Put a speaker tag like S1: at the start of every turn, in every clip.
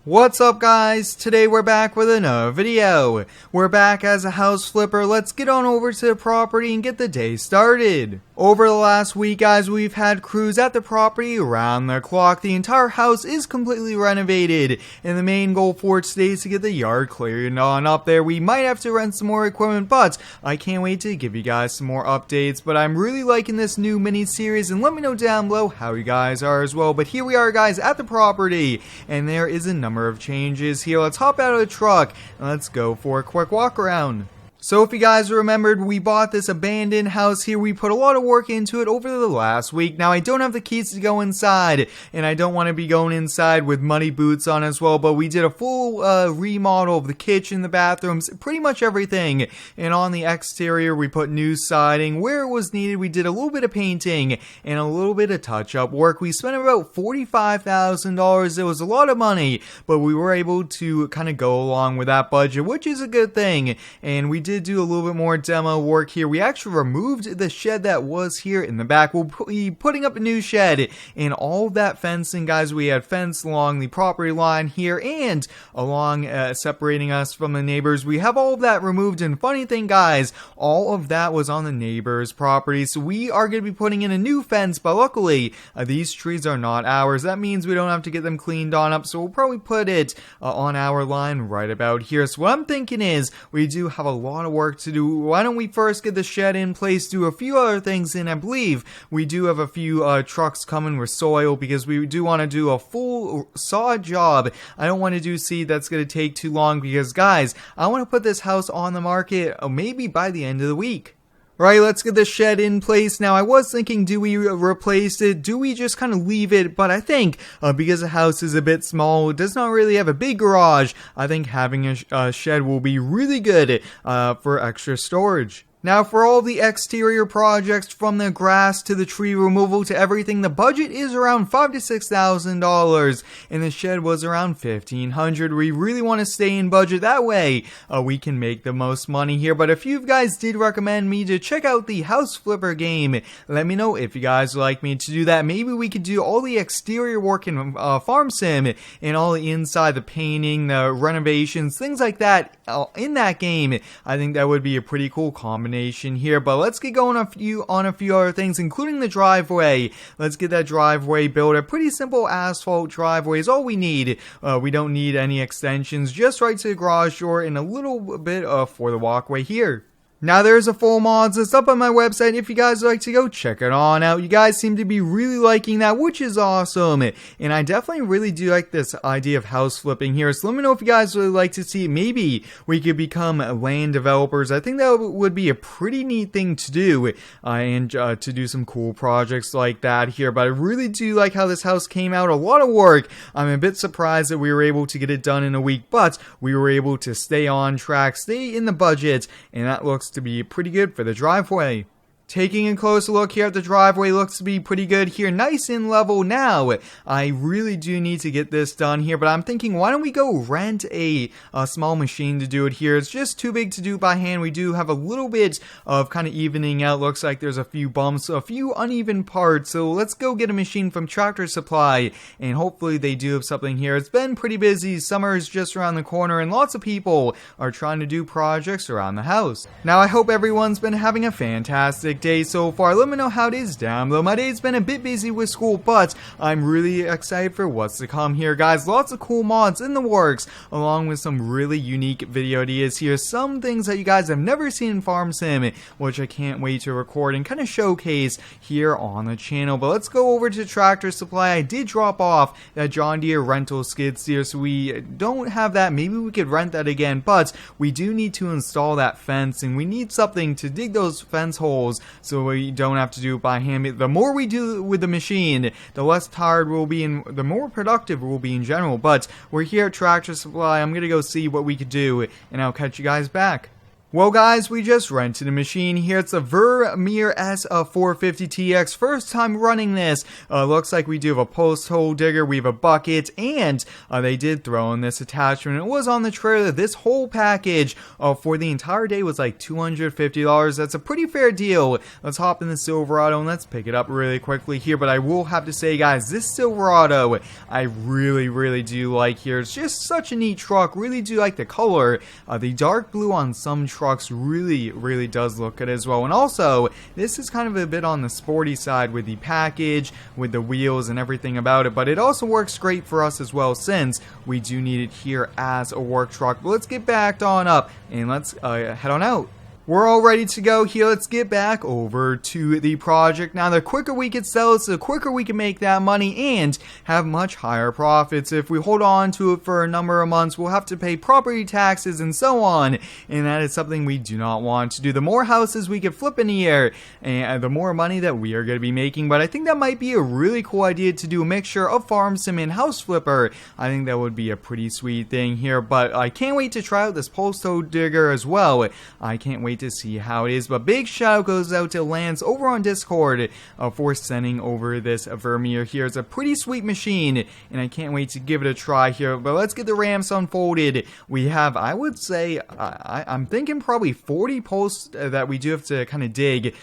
S1: What's up guys? Today we're back with another video. We're back as a house flipper. Let's get on over to the property and get the day started. Over the last week guys, we've had crews at the property around the clock. The entire house is completely renovated and the main goal for today is to get the yard cleared on up there. We might have to rent some more equipment, but I can't wait to give you guys some more updates. But I'm really liking this new mini series and let me know down below how you guys are as well. But here we are guys at the property and there is a number of changes here. Let's hop out of the truck and let's go for a quick walk around. So if you guys remembered, we bought this abandoned house here. We put a lot of work into it over the last week. Now I don't have the keys to go inside and I don't want to be going inside with muddy boots on as well, but we did a full remodel of the kitchen, the bathrooms, pretty much everything. And on the exterior we put new siding. Where it was needed we did a little bit of painting and a little bit of touch-up work. We spent about $45,000. It was a lot of money, but we were able to kind of go along with that budget, which is a good thing. And we did do a little bit more demo work here. We actually removed the shed that was here in the back. We'll be putting up a new shed and all of that fencing guys. We had fence along the property line here and along separating us from the neighbors. We have all of that removed, and funny thing guys, all of that was on the neighbor's property, so we are going to be putting in a new fence, but luckily these trees are not ours. That means we don't have to get them cleaned on up, so we'll probably put it on our line right about here. So what I'm thinking is we do have a lot of work to do. Why don't we first get the shed in place, do a few other things, and I believe we do have a few trucks coming with soil because we do want to do a full sod job. I don't want to do seed. That's going to take too long because guys, I want to put this house on the market maybe by the end of the week. Right, let's get the shed in place. Now, I was thinking, do we replace it? Do we just kind of leave it? But I think, because the house is a bit small, it does not really have a big garage, I think having a shed will be really good for extra storage. Now for all the exterior projects, from the grass to the tree removal to everything, the budget is around $5,000 to $6,000 and the shed was around $1,500. We really want to stay in budget, that way we can make the most money here. But a few of you guys did recommend me to check out the house flipper game. Let me know if you guys would like me to do that. Maybe we could do all the exterior work in Farm Sim and all the inside, the painting, the renovations, things like that in that game. I think that would be a pretty cool combination here. But let's get going on a few other things, including the driveway. Let's get that driveway built. A pretty simple asphalt driveway is all we need. We don't need any extensions, just right to the garage door and a little bit for the walkway here. Now there's a full mods that's up on my website if you guys would like to go check it on out. You guys seem to be really liking that, which is awesome. And I definitely really do like this idea of house flipping here. So let me know if you guys would like to see, maybe we could become land developers. I think that would be a pretty neat thing to do and to do some cool projects like that here. But I really do like how this house came out. A lot of work. I'm a bit surprised that we were able to get it done in a week, but we were able to stay on track, stay in the budget, and that looks to be pretty good for the driveway. Taking a closer look here at the driveway, looks to be pretty good here, nice and level. Now I really do need to get this done here, but I'm thinking, why don't we go rent a small machine to do it here? It's just too big to do by hand. We do have a little bit of kind of evening out. Looks like there's a few bumps, a few uneven parts, so let's go get a machine from Tractor Supply and hopefully they do have something here. It's been pretty busy. Summer is just around the corner and lots of people are trying to do projects around the house. Now I hope everyone's been having a fantastic day so far. Let me know how it is down below. My day's been a bit busy with school, but I'm really excited for what's to come here, guys. Lots of cool mods in the works, along with some really unique video ideas here. Some things that you guys have never seen in Farm Sim, which I can't wait to record and kind of showcase here on the channel. But let's go over to Tractor Supply. I did drop off that John Deere rental skid steer, so we don't have that. Maybe we could rent that again, but we do need to install that fence, and we need something to dig those fence holes so we don't have to do it by hand. The more we do with the machine, the less tired we'll be and the more productive we'll be in general. But we're here at Tractor Supply. I'm gonna go see what we could do and I'll catch you guys back. Well guys, we just rented a machine here. It's a Vermeer S450TX. First time running this. Looks like we do have a post hole digger, we have a bucket, and they did throw in this attachment. It was on the trailer. This whole package for the entire day was like $250. That's a pretty fair deal. Let's hop in the Silverado and let's pick it up really quickly here. But I will have to say guys, this Silverado I really do like here. It's just such a neat truck. Really do like the color. The dark blue on some trucks really does look good as well. And also, this is kind of a bit on the sporty side with the package, with the wheels and everything about it, but it also works great for us as well since we do need it here as a work truck. But let's get backed on up and let's head on out. We're all ready to go here. Let's get back over to the project. Now, the quicker we can sell it, the quicker we can make that money and have much higher profits. If we hold on to it for a number of months, we'll have to pay property taxes and so on, and that is something we do not want to do. The more houses we can flip in a year, and the more money that we are going to be making. But I think that might be a really cool idea to do a mixture of farm sim and house flipper. I think that would be a pretty sweet thing here, but I can't wait to try out this post hole digger as well. I can't wait to see how it is. But big shout out goes out to Lance over on Discord for sending over this Vermeer here. It's a pretty sweet machine and I can't wait to give it a try here. But let's get the ramps unfolded. We have, I would say, I'm thinking probably 40 posts that we do have to kind of dig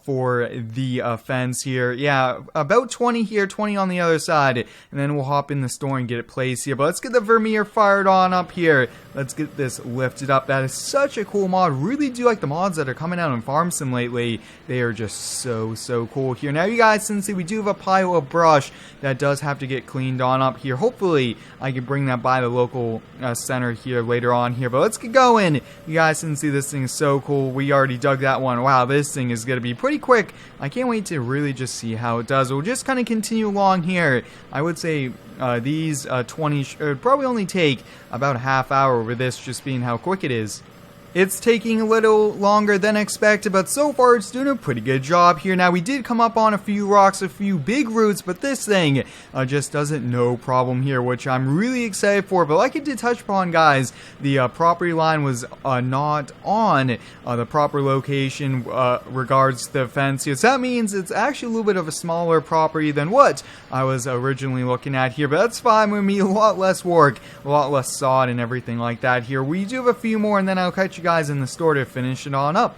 S1: for the fence here. Yeah, about 20 here, 20 on the other side, and then we'll hop in the store and get it placed here. But let's get the Vermeer fired on up here. Let's get this lifted up. That is such a cool mod. Really do like the mods that are coming out in Farm Sim lately. They are just so cool here. Now you guys can see we do have a pile of brush that does have to get cleaned on up here. Hopefully I can bring that by the local center here later on here. But let's get going. You guys can see this thing is so cool. We already dug that one. Wow, this thing is going to be pretty quick. I can't wait to really just see how it does. We'll just kind of continue along here. I would say these 20 probably only take about a half hour with this just being how quick it is. It's taking a little longer than expected, but so far it's doing a pretty good job here. Now, we did come up on a few rocks, a few big roots, but this thing just does it no problem here, which I'm really excited for. But like I did touch upon, guys, the property line was not on the proper location regards the fence here. So that means it's actually a little bit of a smaller property than what I was originally looking at here. But that's fine with me. A lot less work, a lot less sod and everything like that here. We do have a few more, and then I'll catch you guys in the store to finish it on up.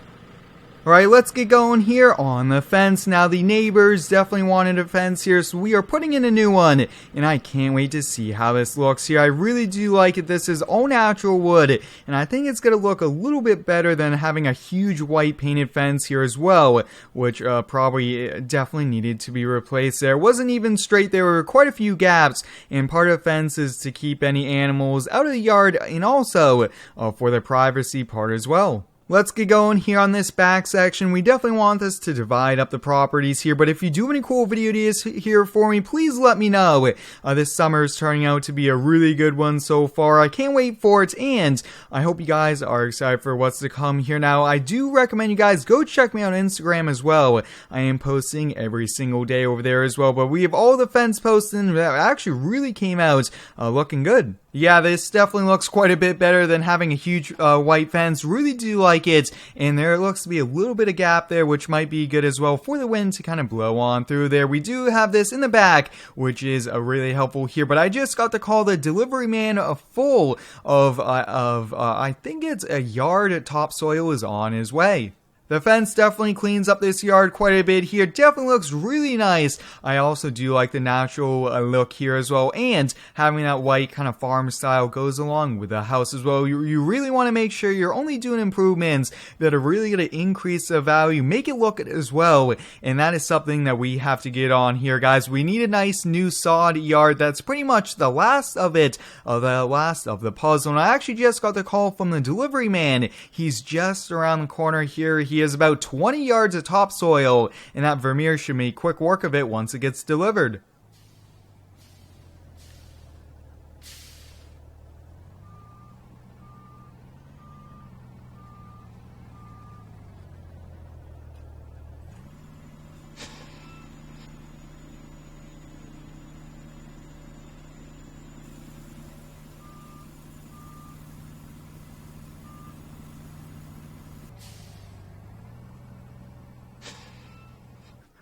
S1: Alright, let's get going here on the fence. Now, the neighbors definitely wanted a fence here, so we are putting in a new one, and I can't wait to see how this looks here. I really do like it. This is all natural wood, and I think it's going to look a little bit better than having a huge white painted fence here as well, which probably definitely needed to be replaced there. It wasn't even straight. There were quite a few gaps, and part of the fence is to keep any animals out of the yard, and also for the privacy part as well. Let's get going here on this back section. We definitely want this to divide up the properties here, but if you do have any cool video ideas here for me, please let me know. This summer is turning out to be a really good one so far. I can't wait for it, and I hope you guys are excited for what's to come here. Now, I do recommend you guys go check me out on Instagram as well. I am posting every single day over there as well, but we have all the fence posting that actually really came out looking good. Yeah, this definitely looks quite a bit better than having a huge white fence. Really do like it, and there looks to be a little bit of gap there, which might be good as well for the wind to kind of blow on through there. We do have this in the back, which is really helpful here, but I just got to call the delivery man full of I think it's a yard topsoil is on his way. The fence definitely cleans up this yard quite a bit here. Definitely looks really nice. I also do like the natural look here as well. And having that white kind of farm style goes along with the house as well. You really want to make sure you're only doing improvements that are really going to increase the value, make it look good as well. And that is something that we have to get on here, guys. We need a nice new sod yard. That's pretty much the last of it, the last of the puzzle. And I actually just got the call from the delivery man. He's just around the corner here. He has about 20 yards of topsoil, and that Vermeer should make quick work of it once it gets delivered.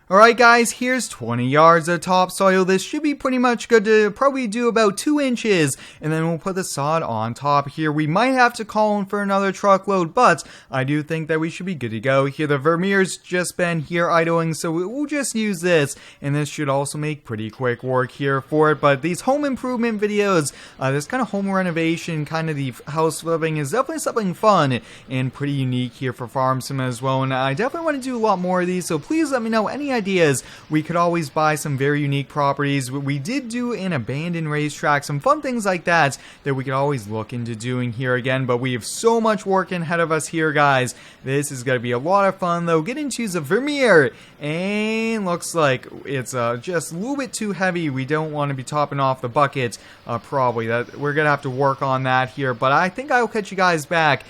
S1: Alright guys, here's 20 yards of topsoil. This should be pretty much good to probably do about 2 inches, and then we'll put the sod on top here. We might have to call in for another truckload, but I do think that we should be good to go here. The Vermeer's just been here idling, so we'll just use this, and this should also make pretty quick work here for it. But these home improvement videos, this kind of home renovation, kind of the house flipping is definitely something fun and pretty unique here for Farm Sim as well, and I definitely want to do a lot more of these, so please let me know any ideas. We could always buy some very unique properties. We did do an abandoned racetrack, some fun things like that we could always look into doing here again, but we have so much work ahead of us here, guys. This is going to be a lot of fun, though. Get into the Vermeer, and looks like it's just a little bit too heavy. We don't want to be topping off the bucket, probably. We're going to have to work on that here, but I think I'll catch you guys back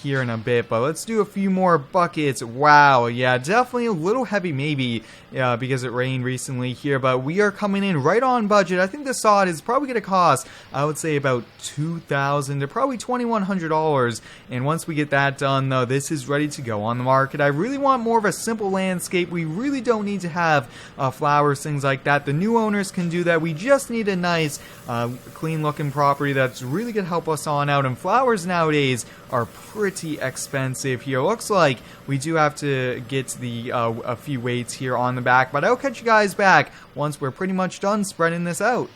S1: here in a bit. But let's do a few more buckets. Wow, yeah, definitely a little heavy maybe because it rained recently here, but we are coming in right on budget. I think the sod is probably going to cost, I would say, about $2,000 to probably $2,100, and once we get that done, though, this is ready to go on the market. I really want more of a simple landscape. We really don't need to have flowers, things like that. The new owners can do that. We just need a nice clean looking property that's really going to help us on out, and flowers nowadays are pretty expensive here. Looks like we do have to get the a few weights here on the back, but I'll catch you guys back once we're pretty much done spreading this out.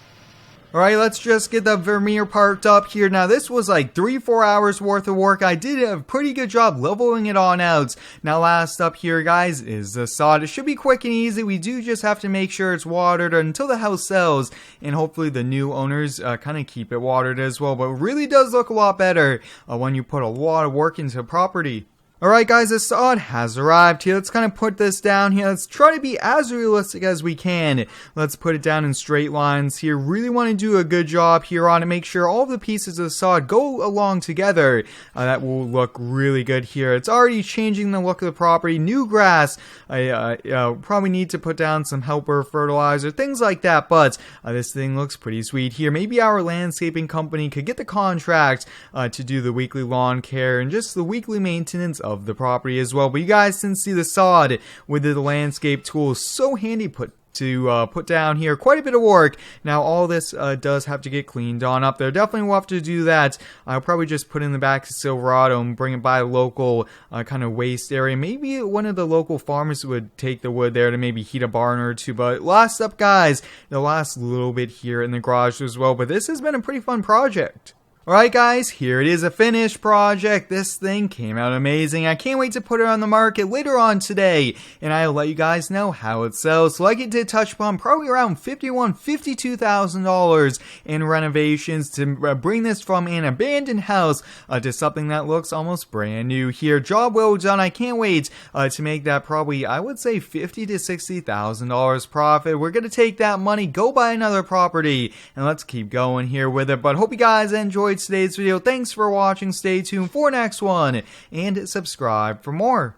S1: Alright, let's just get the Vermeer parked up here. Now, this was like 3-4 hours worth of work. I did a pretty good job leveling it on out. Now, last up here, guys, is the sod. It should be quick and easy. We do just have to make sure it's watered until the house sells, and hopefully the new owners kind of keep it watered as well. But it really does look a lot better when you put a lot of work into a property. Alright guys, the sod has arrived here. Let's kind of put this down here. Let's try to be as realistic as we can. Let's put it down in straight lines here. Really want to do a good job here on it. Make sure all the pieces of the sod go along together. That will look really good here. It's already changing the look of the property. New grass. I probably need to put down some helper fertilizer, things like that, but this thing looks pretty sweet here. Maybe our landscaping company could get the contract to do the weekly lawn care and just the weekly maintenance of the property as well. But you guys can see the sod with the landscape tool, so handy put down here. Quite a bit of work. Now all this does have to get cleaned on up. There definitely will have to do that. I'll probably just put in the back of Silverado and bring it by a local kind of waste area. Maybe one of the local farmers would take the wood there to maybe heat a barn or two. But last up, guys, the last little bit here in the garage as well. But this has been a pretty fun project. Alright guys, here it is, a finished project. This thing came out amazing. I can't wait to put it on the market later on today, and I'll let you guys know how it sells. So like it did touch upon, probably around $52,000 in renovations to bring this from an abandoned house to something that looks almost brand new here. Job well done. I can't wait to make that probably, I would say, $50,000 to $60,000 profit. We're going to take that money, go buy another property, and let's keep going here with it. But hope you guys enjoyed today's video. Thanks for watching. Stay tuned for next one and subscribe for more.